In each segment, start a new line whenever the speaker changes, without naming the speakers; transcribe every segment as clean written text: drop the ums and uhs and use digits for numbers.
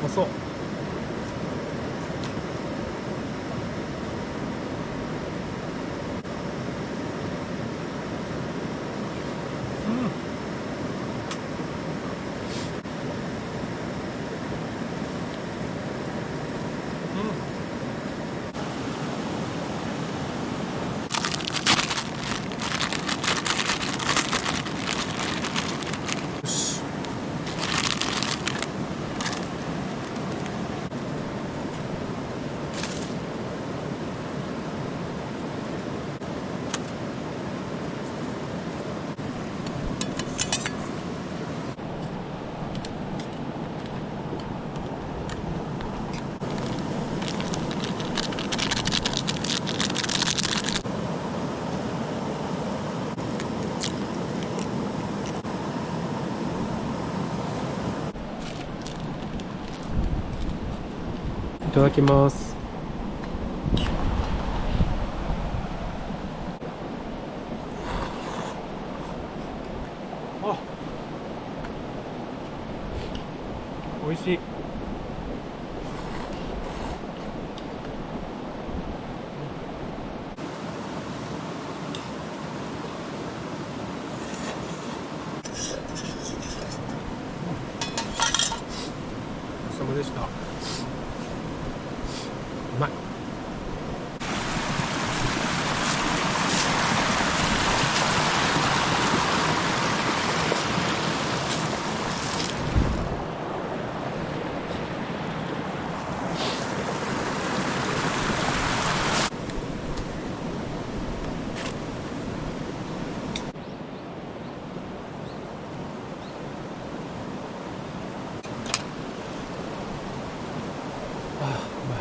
遅っ。いただきます。あ、美味しい。お疲れ様でした。うまい。ああ、うまい。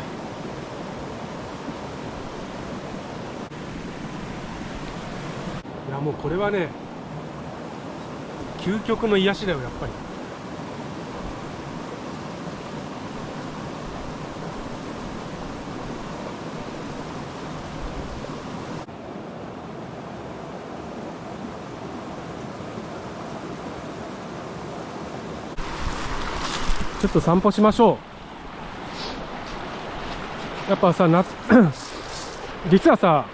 いや、もうこれはね、究極の癒しだよ、やっぱり。ちょっと散歩しましょう。やっぱさ、実はさ、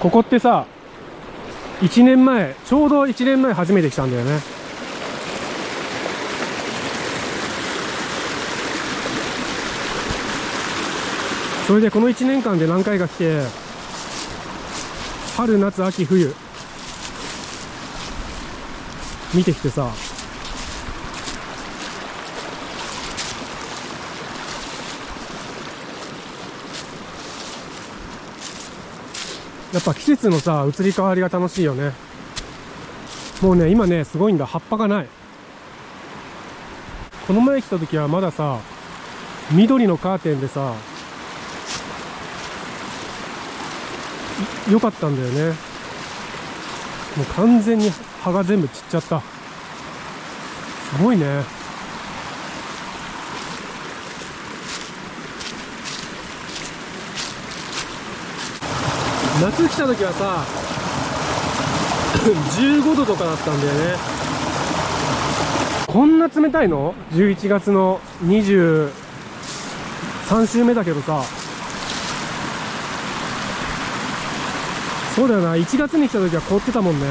ここってさ、1年前、ちょうど1年前初めて来たんだよね。それでこの1年間で何回か来て、春、夏、秋、冬、見てきてさ、やっぱ季節のさ、移り変わりが楽しいよね。もうね、今ね、すごいんだ。葉っぱがない。この前来た時はまださ、緑のカーテンでさ、良かったんだよね。もう完全に葉が全部散っちゃった。すごいね。夏来た時はさ15度とかだったんだよね。こんな冷たいの ?11 月の23週目だけどさ。そうだよな、1月に来た時は凍ってたもんね。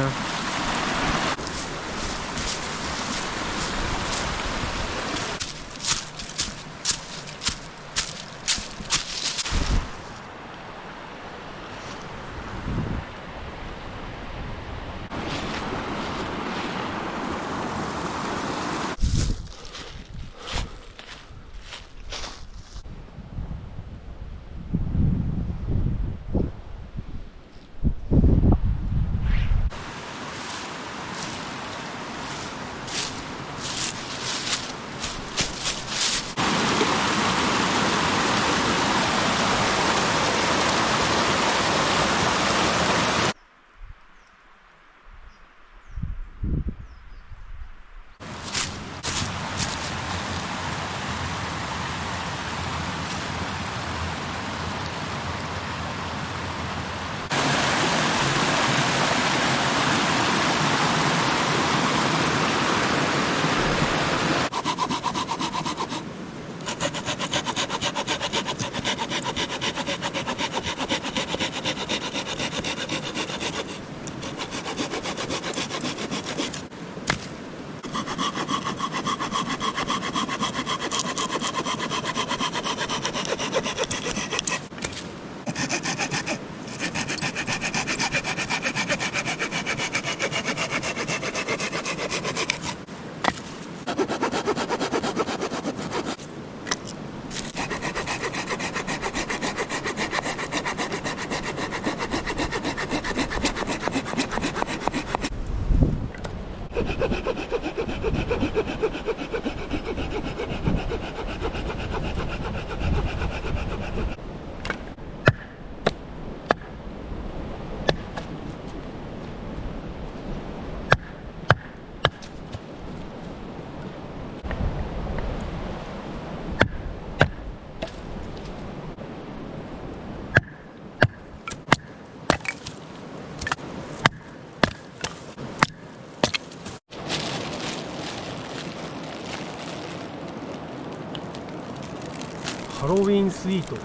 ハロウィンスイート、ちょ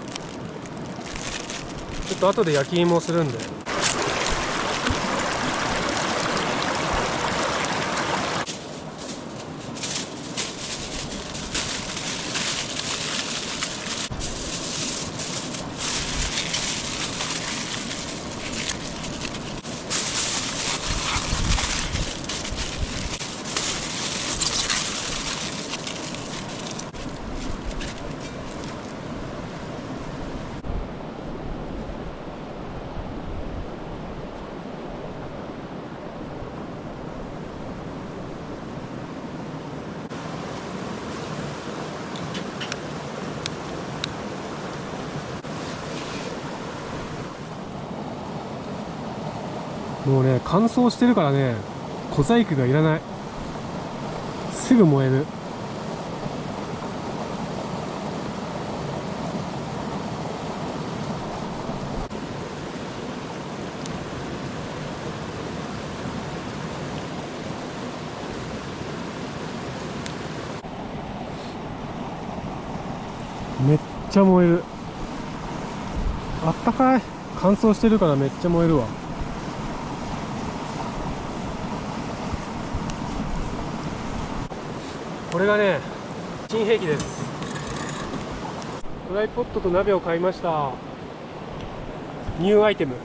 っと後で焼き芋をするんで。もうね、乾燥してるからね、小細工がいらない。すぐ燃える。めっちゃ燃える。あったかい。乾燥してるからめっちゃ燃えるわ。これがね、新兵器です。トライポッドと鍋を買いました。ニューアイテム。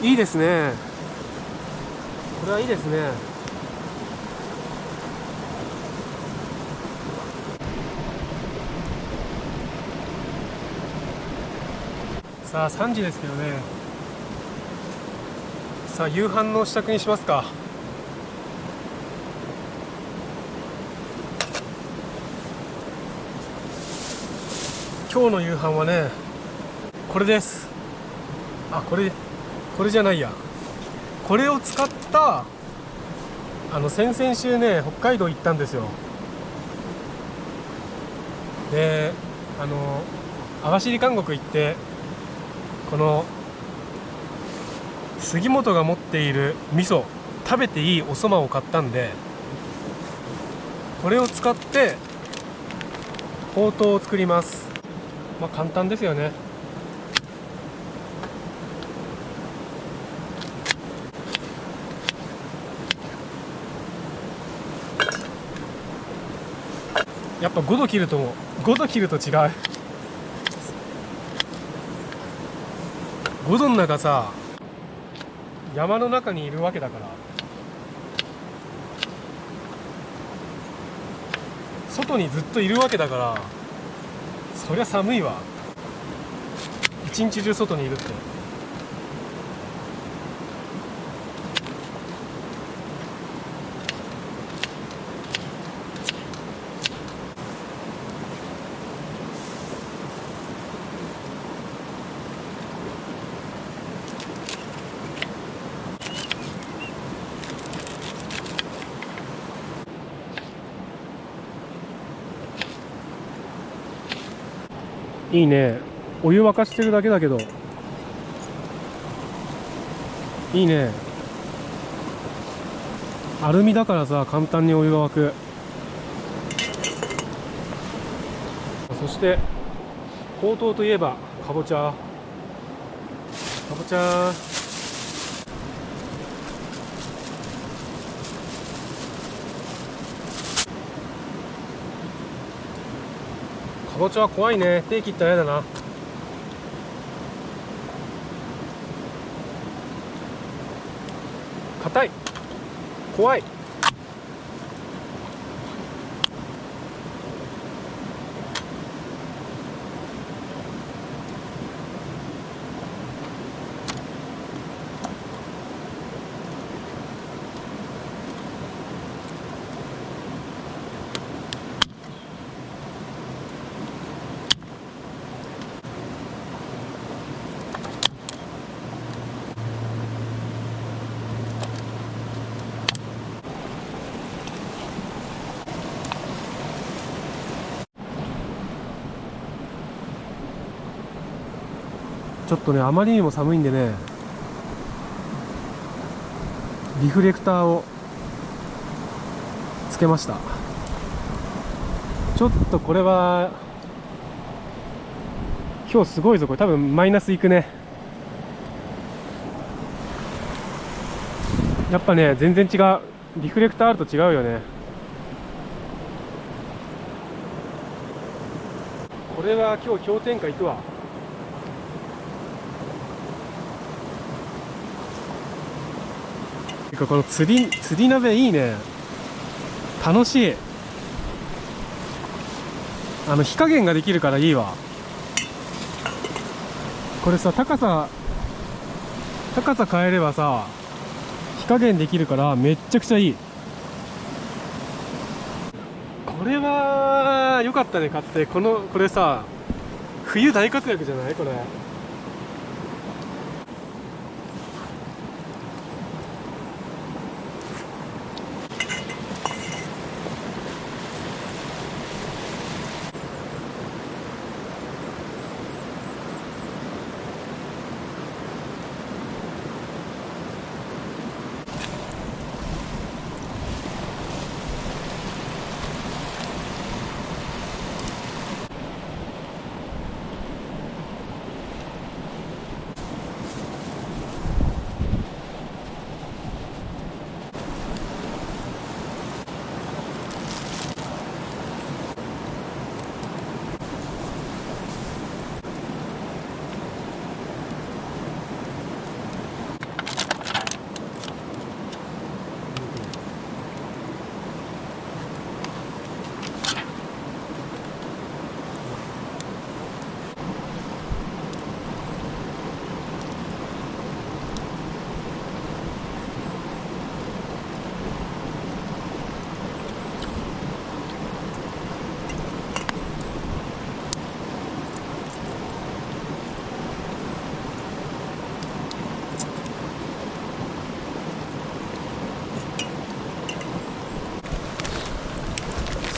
いいですね。これはいいですね。さあ3時ですけどね。さあ夕飯の支度にしますか。今日の夕飯はね、これです。あ、これじゃないや。これを使った先々週ね、北海道行ったんですよ。で、網走監獄行って、この杉本が持っている味噌、食べていいおそばを買ったんで、これを使ってほうとうを作ります。まあ簡単ですよね。やっぱ5度切ると違う。5度の中さ、山の中にいるわけだから、外にずっといるわけだから、そりゃ寒いわ。一日中外にいるって。いいね。お湯沸かしてるだけだけどいいね。アルミだからさ、簡単にお湯が沸く。そしてほうとうといえばかぼちゃ。かぼちゃかぼちゃは怖いね。手切ったら嫌だな。硬い、怖い。ちょっとね、あまりにも寒いんでね、リフレクターをつけました。ちょっとこれは今日すごいぞ。これ多分マイナスいくね。やっぱね、全然違う。リフレクターあると違うよね。これは今日氷点下いくわ。てかこの釣り鍋いいね。楽しい。火加減ができるからいいわ。これさ、高さ変えればさ、火加減できるからめっちゃくちゃいい。これは良かったね、買って。これさ、冬大活躍じゃないこれ。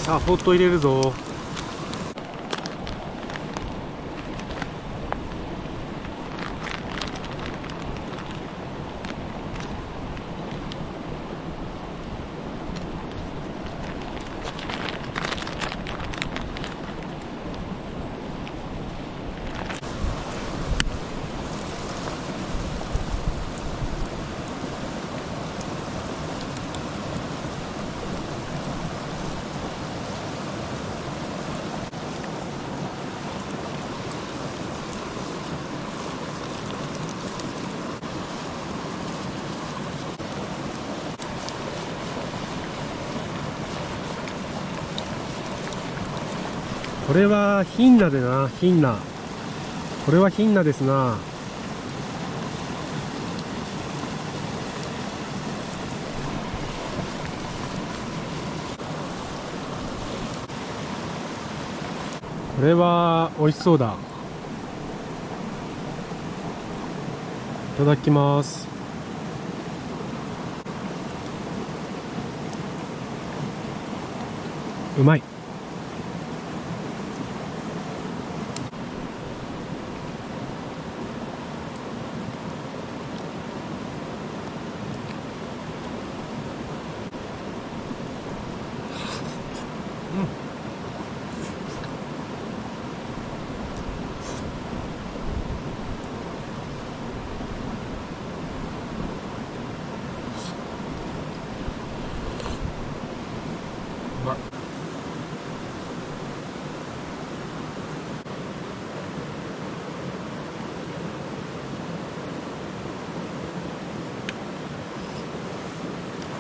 さあ、ポット入れるぞ。これはヒンナでな、ヒンナ。これはヒンナですな。これは美味しそうだ。いただきます。うまい。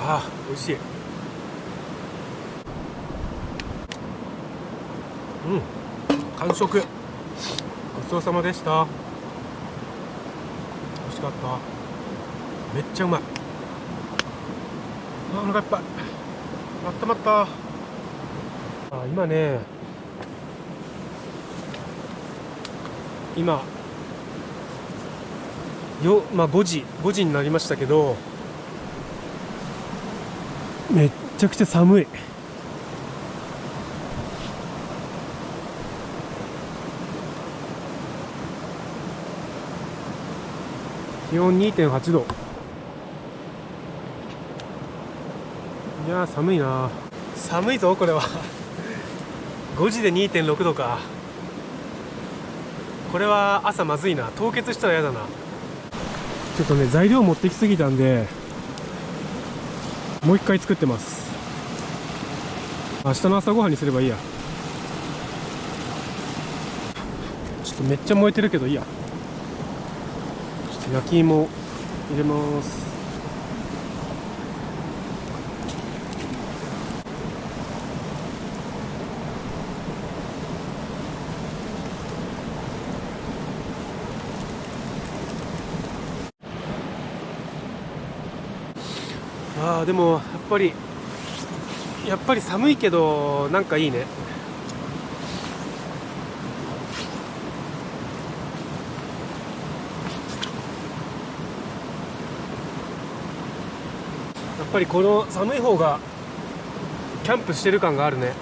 ああ、美味しい。完食。ごちそうさまでした。美味しかった。めっちゃうまい。お腹いっぱい。あったまった。今ね、5時になりましたけど、めっちゃくちゃ寒い。気温 2.8 度。いやー、寒いな。寒いぞこれは。5時で 2.6 度か。これは朝まずいな。凍結したら嫌だな。ちょっとね、材料持ってきすぎたんでもう一回作ってます。明日の朝ごはんにすればいいや。ちょっとめっちゃ燃えてるけどいいや。ちょっと焼き芋入れます。でもやっぱり寒いけどなんかいいね。やっぱりこの寒い方がキャンプしてる感があるね。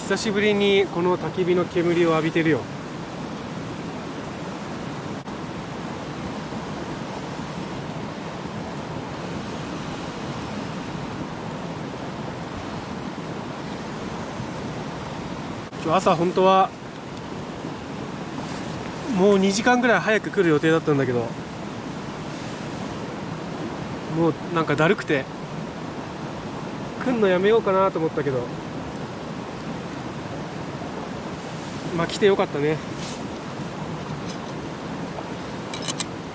久しぶりにこの焚き火の煙を浴びてるよ。今日朝本当はもう2時間ぐらい早く来る予定だったんだけど、もうなんかだるくて来んのやめようかなと思ったけど、まあ来てよかったね。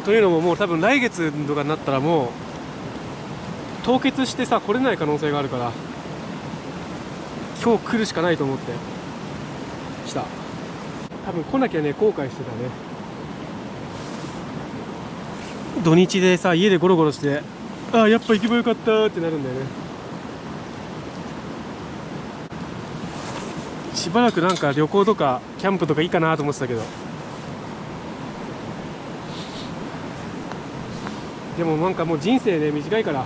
というのももう多分来月とかになったらもう凍結してさ来れない可能性があるから、今日来るしかないと思って来た。多分来なきゃね後悔してたね。土日でさ家でゴロゴロして、やっぱ行けばよかったってなるんだよね。しばらくなんか旅行とかキャンプとかいいかなと思ってたけど、でもなんかもう人生ね短いから、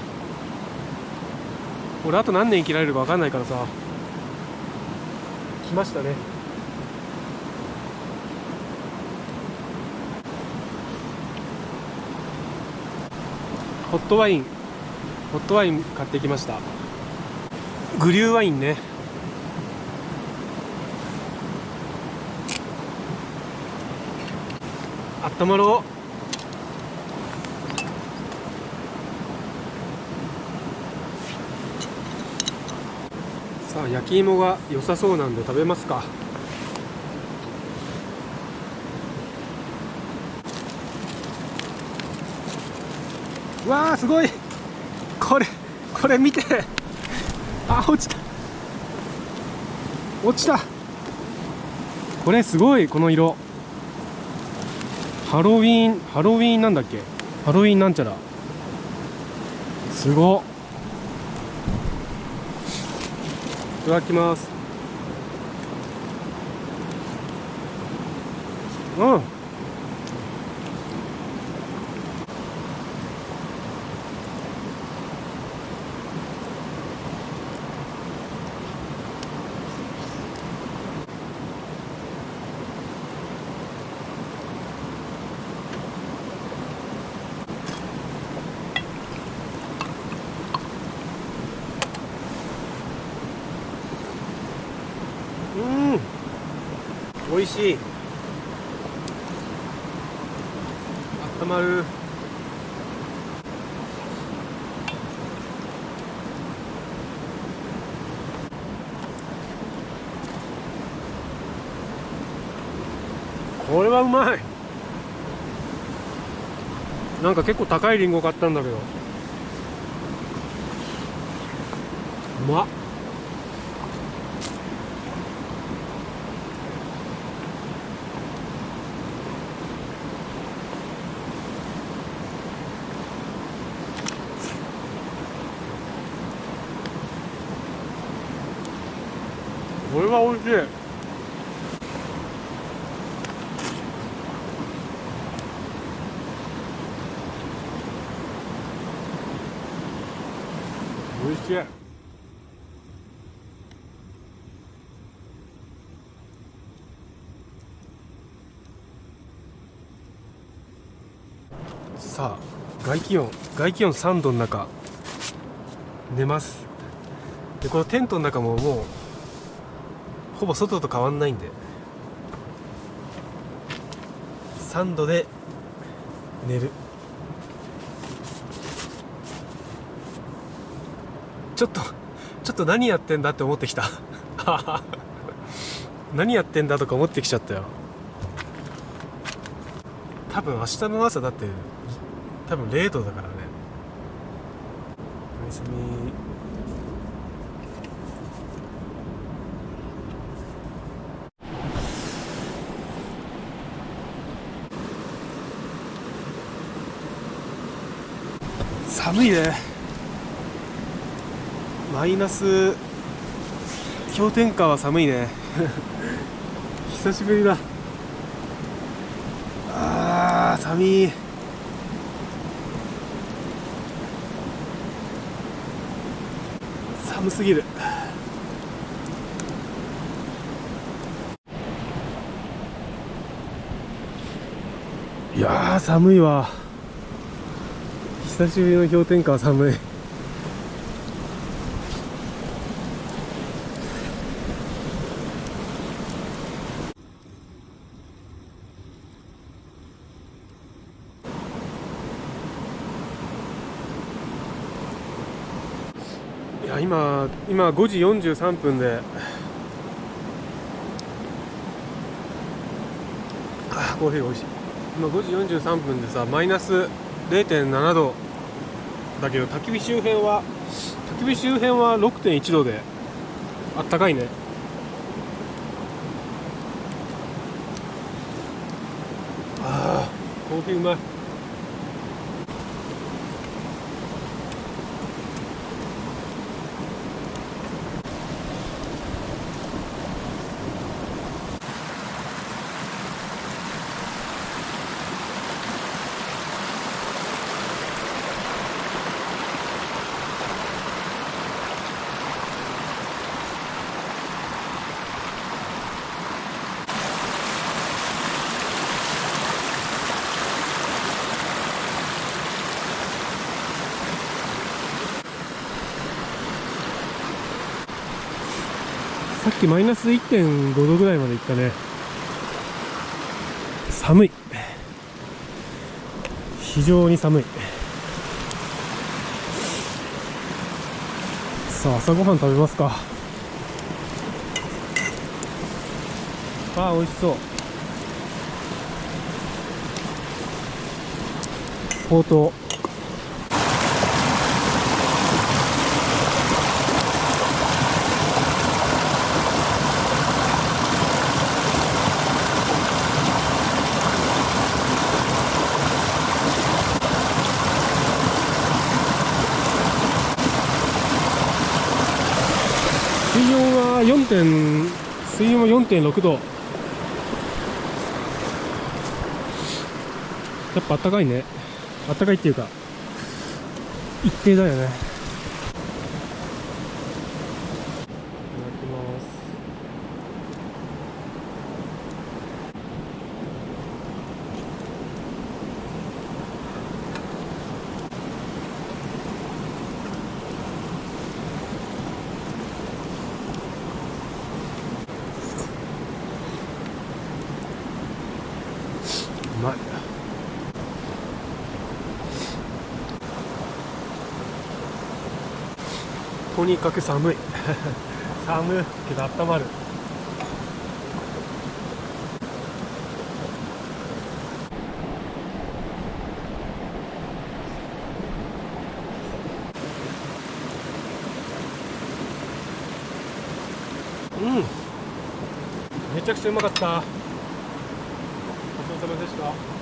俺あと何年生きられるか分かんないからさ、来ましたね。ホットワイン買ってきました。グリューワインね。あったまろう。さあ焼き芋が良さそうなんで食べますか。わあすごい。これ見て。落ちた。これすごい。この色ハロウィンなんだっけ。ハロウィンなんちゃら。すごっ。いただきます。美味しい。あったまる。これはうまい。なんか結構高いリンゴ買ったんだけど、うまっ。これは美味しい。美味しい。さあ、外気温3度の中寝ます。でこのテントの中ももうほぼ外と変わんないんで、3度で寝る。ちょっと何やってんだって思ってきた何やってんだとか思ってきちゃったよ。多分明日の朝だって多分0度だからね。おやすみ。寒いね。マイナス氷点下は寒いね久しぶりだ。寒い。寒すぎる。いやー寒いわ。久しぶりの氷点下は寒い。いや今5時43分で、コーヒーが美味しい。今5時43分でさ、マイナス 0.7 度だけど、焚き火周辺は 6.1 度であったかいね。コーヒーうまい。さっきマイナス 1.5 度ぐらいまで行ったね。寒い。非常に寒い。さあ朝ごはん食べますか。美味しそう。ほうとう。水温は 4.6 度。やっぱあったかいね。あったかいっていうか一定だよね。いただきます。うまい。とにかく寒い寒いけど温まる。めちゃくちゃうまかった。ごちそうさまでした。